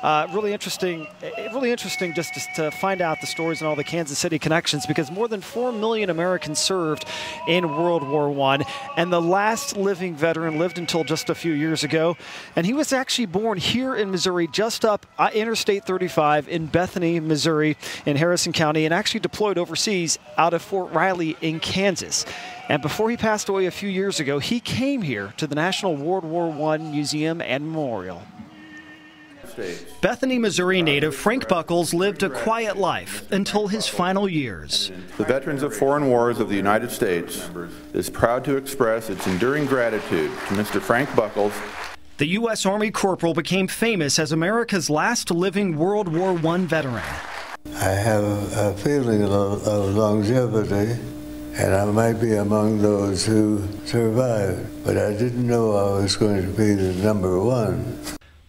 Really interesting just to find out the stories and all the Kansas City connections, because more than 4 million Americans served in World War I, and the last living veteran lived until just a few years ago, and he was actually born here in Missouri, just up Interstate 35 in Bethany, Missouri, in Harrison County, and actually deployed overseas out of Fort Riley in Kansas. And before he passed away a few years ago, he came here to the National World War I Museum and Memorial. Bethany, Missouri native Frank Buckles lived a quiet life until his final years. The Veterans of Foreign Wars of the United States is proud to express its enduring gratitude to Mr. Frank Buckles. The U.S. Army corporal became famous as America's last living World War I veteran. I have a feeling of longevity, and I might be among those who survived, but I didn't know I was going to be the number one.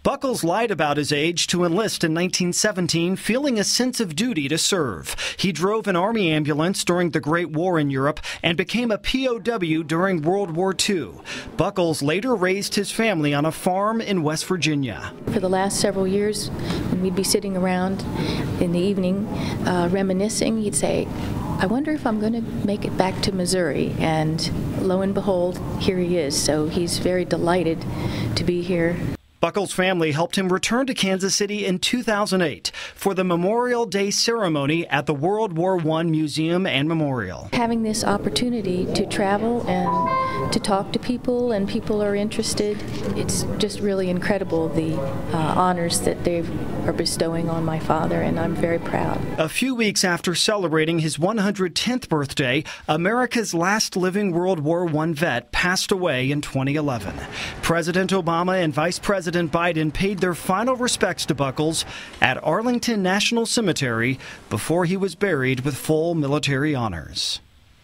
Buckles lied about his age to enlist in 1917, feeling a sense of duty to serve. He drove an Army ambulance during the Great War in Europe and became a POW during World War II. Buckles later raised his family on a farm in West Virginia. For the last several years, when we'd be sitting around in the evening reminiscing, he'd say, "I wonder if I'm going to make it back to Missouri," and lo and behold, here he is. So he's very delighted to be here. Buckles' family helped him return to Kansas City in 2008 for the Memorial Day ceremony at the World War I Museum and Memorial. Having this opportunity to travel and to talk to people, and people are interested, it's just really incredible, the honors that they are bestowing on my father, and I'm very proud. A few weeks after celebrating his 110th birthday, America's last living World War I vet passed away in 2011. President Obama and Vice President Biden paid their final respects to Buckles at Arlington National Cemetery before he was buried with full military honors.